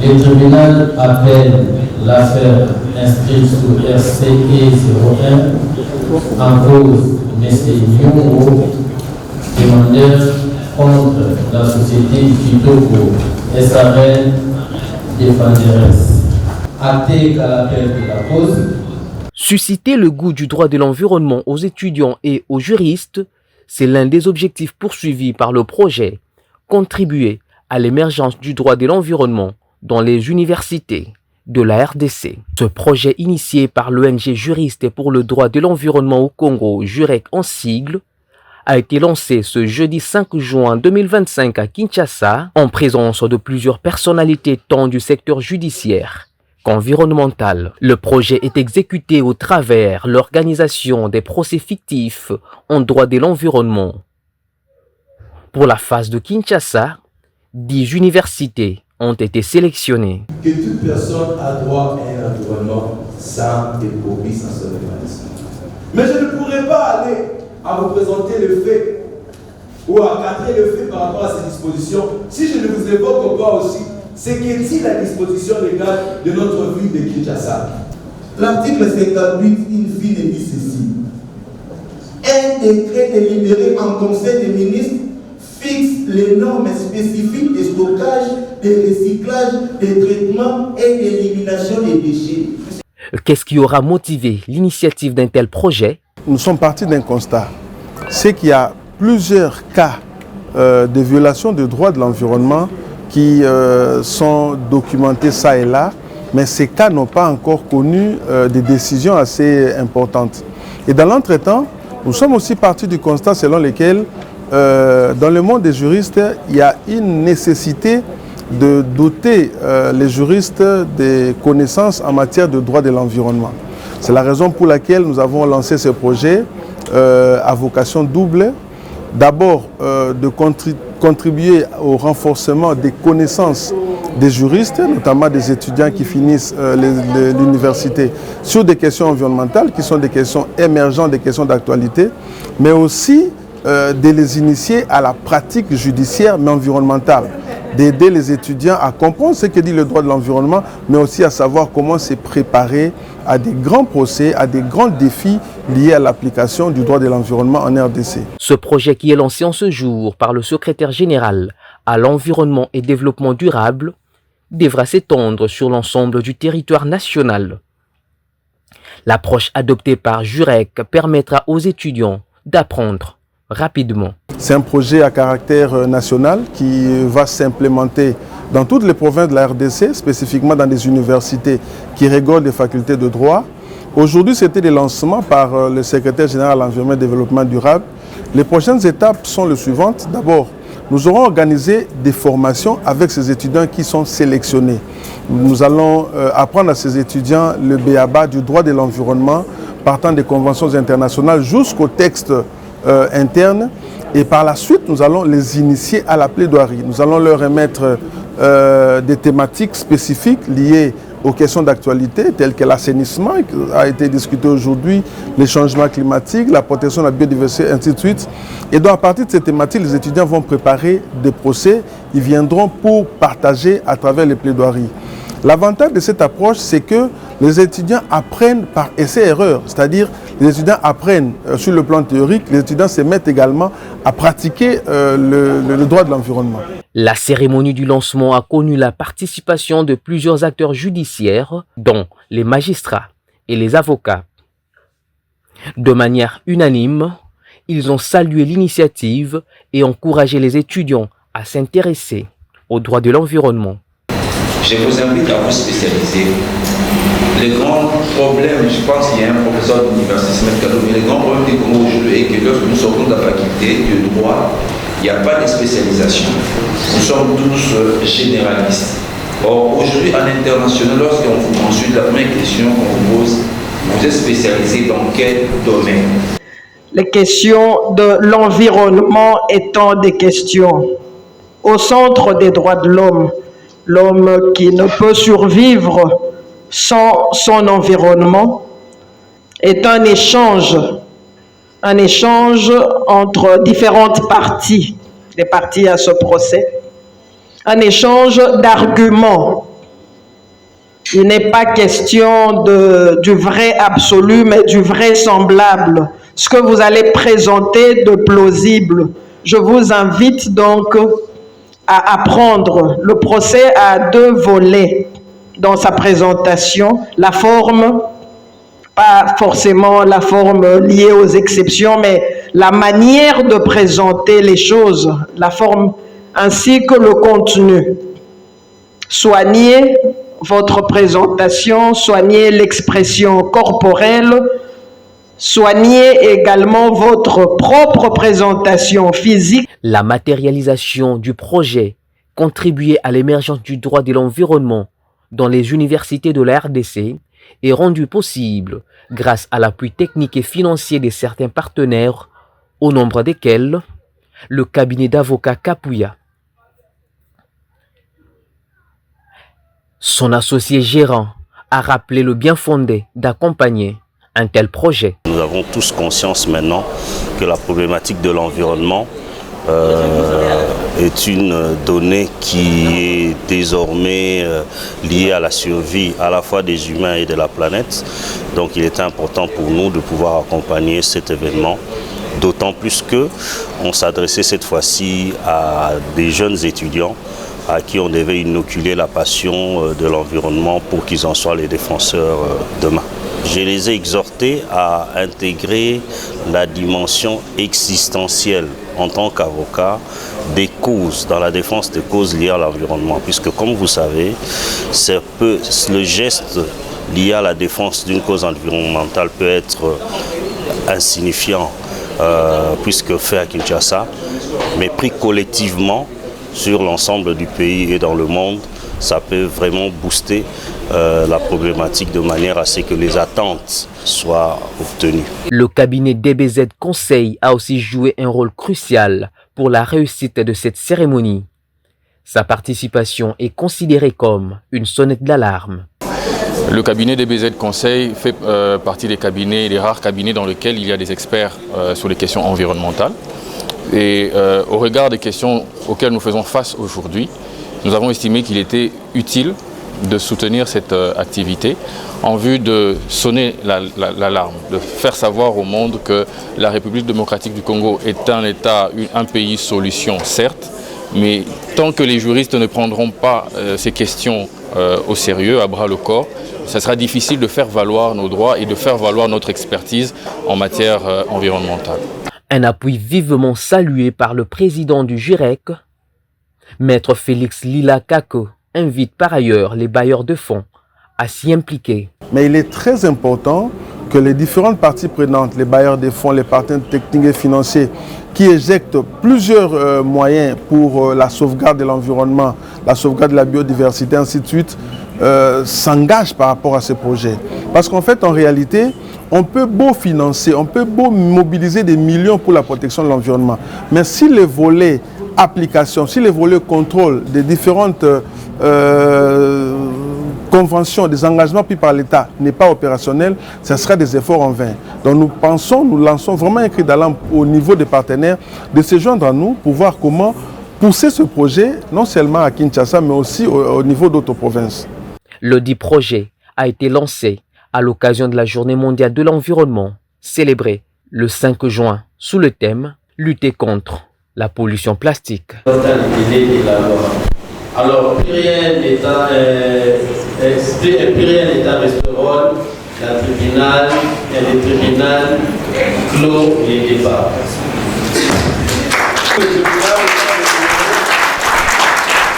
Le tribunal appelle l'affaire inscrite sous RCE 01 en cause M. Nyongo, demandeur contre la société Kitoko SARL Défenderesse. Acté qu'à l'appel de la cause. Susciter le goût du droit de l'environnement aux étudiants et aux juristes, c'est l'un des objectifs poursuivis par le projet, contribuer à l'émergence du droit de l'environnement dans les universités de la RDC. Ce projet initié par l'ONG Juristes pour le droit de l'environnement au Congo, JUREC en sigle, a été lancé ce jeudi 5 juin 2025 à Kinshasa en présence de plusieurs personnalités tant du secteur judiciaire qu'environnemental. Le projet est exécuté au travers l'organisation des procès fictifs en droit de l'environnement. Pour la phase de Kinshasa, 10 universités ont été sélectionnées. Que toute personne a droit à un environnement sain et propice à son épanouissement. Mais je ne pourrais pas aller à vous présenter le fait ou à cadrer le fait par rapport à ces dispositions si je ne vous évoque pas aussi ce qu'est la disposition légale de notre ville de Kinshasa. L'article 58, il dit ceci. Un décret délibéré en Conseil des ministres fixe les normes spécifiques de stockage, de recyclage, de traitement et d'élimination des déchets. Qu'est-ce qui aura motivé l'initiative d'un tel projet? Nous sommes partis d'un constat. C'est qu'il y a plusieurs cas de violation des droits de l'environnement qui sont documentés ça et là, mais ces cas n'ont pas encore connu des décisions assez importantes. Et dans l'entretemps, nous sommes aussi partis du constat selon lequel dans le monde des juristes, il y a une nécessité de doter les juristes des connaissances en matière de droit de l'environnement. C'est la raison pour laquelle nous avons lancé ce projet à vocation double. D'abord, de contribuer au renforcement des connaissances des juristes, notamment des étudiants qui finissent l'université, sur des questions environnementales, qui sont des questions émergentes, des questions d'actualité, mais aussi de les initier à la pratique judiciaire mais environnementale, d'aider les étudiants à comprendre ce que dit le droit de l'environnement, mais aussi à savoir comment se préparer à des grands procès, à des grands défis liés à l'application du droit de l'environnement en RDC. Ce projet qui est lancé en ce jour par le secrétaire général à l'environnement et développement durable devra s'étendre sur l'ensemble du territoire national. L'approche adoptée par JUREC permettra aux étudiants d'apprendre rapidement. C'est un projet à caractère national qui va s'implémenter dans toutes les provinces de la RDC, spécifiquement dans des universités qui regorgent des facultés de droit. Aujourd'hui, c'était le lancement par le secrétaire général à l'environnement et développement durable. Les prochaines étapes sont les suivantes. D'abord, nous aurons organisé des formations avec ces étudiants qui sont sélectionnés. Nous allons apprendre à ces étudiants le b.a.-ba du droit de l'environnement, partant des conventions internationales jusqu'au texte interne. Et par la suite, nous allons les initier à la plaidoirie. Nous allons leur remettre des thématiques spécifiques liées aux questions d'actualité, telles que l'assainissement, qui a été discuté aujourd'hui, les changements climatiques, la protection de la biodiversité, ainsi de suite. Et donc, à partir de ces thématiques, les étudiants vont préparer des procès. Ils viendront pour partager à travers les plaidoiries. L'avantage de cette approche, c'est que les étudiants apprennent par essai-erreur, c'est-à-dire les étudiants apprennent sur le plan théorique, les étudiants se mettent également à pratiquer le droit de l'environnement. La cérémonie du lancement a connu la participation de plusieurs acteurs judiciaires, dont les magistrats et les avocats. De manière unanime, ils ont salué l'initiative et encouragé les étudiants à s'intéresser au droit de l'environnement. Je vous invite à vous spécialiser. Le grand problème, je pense qu'il y a un professeur d'université, le grand problème du Congo aujourd'hui est que lorsque nous sortons de la faculté de droit, il n'y a pas de spécialisation. Nous sommes tous généralistes. Or, aujourd'hui, en international, lorsqu'on vous consulte, la première question qu'on vous pose, vous êtes spécialisé dans quel domaine? Les questions de l'environnement étant des questions au centre des droits de l'homme. L'homme qui ne peut survivre sans son environnement est un échange entre différentes parties, les parties à ce procès, un échange d'arguments Il n'est pas question du vrai absolu, mais du vraisemblable. Ce que vous allez présenter de plausible. Je vous invite donc à apprendre. Le procès a 2 volets dans sa présentation. La forme, pas forcément la forme liée aux exceptions, mais la manière de présenter les choses, la forme ainsi que le contenu. Soignez votre présentation, soignez l'expression corporelle, soignez également votre propre présentation physique. La matérialisation du projet contribuer à l'émergence du droit de l'environnement dans les universités de la RDC est rendue possible grâce à l'appui technique et financier de certains partenaires, au nombre desquels le cabinet d'avocats Kapouya. Son associé gérant a rappelé le bien fondé d'accompagner un tel projet. Nous avons tous conscience maintenant que la problématique de l'environnement est une donnée qui est désormais liée à la survie à la fois des humains et de la planète. Donc il est important pour nous de pouvoir accompagner cet événement, d'autant plus qu'on s'adressait cette fois-ci à des jeunes étudiants à qui on devait inoculer la passion de l'environnement pour qu'ils en soient les défenseurs demain. Je les ai exhortés à intégrer la dimension existentielle en tant qu'avocat des causes, dans la défense des causes liées à l'environnement. Puisque comme vous savez, le geste lié à la défense d'une cause environnementale peut être insignifiant, puisque fait à Kinshasa, mais pris collectivement sur l'ensemble du pays et dans le monde, ça peut vraiment booster la problématique de manière à ce que les attentes soient obtenues. Le cabinet DBZ Conseil a aussi joué un rôle crucial pour la réussite de cette cérémonie. Sa participation est considérée comme une sonnette d'alarme. Le cabinet DBZ Conseil fait partie des rares cabinets dans lesquels il y a des experts sur les questions environnementales. Et au regard des questions auxquelles nous faisons face aujourd'hui, nous avons estimé qu'il était utile de soutenir cette activité en vue de sonner l'alarme, de faire savoir au monde que la République démocratique du Congo est un pays solution, certes, mais tant que les juristes ne prendront pas ces questions au sérieux, à bras le corps, ça sera difficile de faire valoir nos droits et de faire valoir notre expertise en matière environnementale. Un appui vivement salué par le président du JUREC, Maître Félix Lila Kako, invite par ailleurs les bailleurs de fonds à s'y impliquer. Mais il est très important que les différentes parties prenantes, les bailleurs de fonds, les partenaires techniques et financiers, qui éjectent plusieurs moyens pour la sauvegarde de l'environnement, la sauvegarde de la biodiversité, ainsi de suite, s'engagent par rapport à ces projets. Parce qu'en fait, en réalité, on peut beau financer, on peut beau mobiliser des millions pour la protection de l'environnement, mais si les volets application, si les volets contrôle des différentes conventions, des engagements pris par l'État n'est pas opérationnel, ce sera des efforts en vain. Donc nous lançons vraiment un cri d'alarme au niveau des partenaires de se joindre à nous pour voir comment pousser ce projet, non seulement à Kinshasa, mais aussi au niveau d'autres provinces. Le dit projet a été lancé à l'occasion de la Journée mondiale de l'environnement, célébrée le 5 juin sous le thème « Lutter contre la pollution plastique ». Alors, plus rien n'étant restaurant, le tribunal clôt les débats.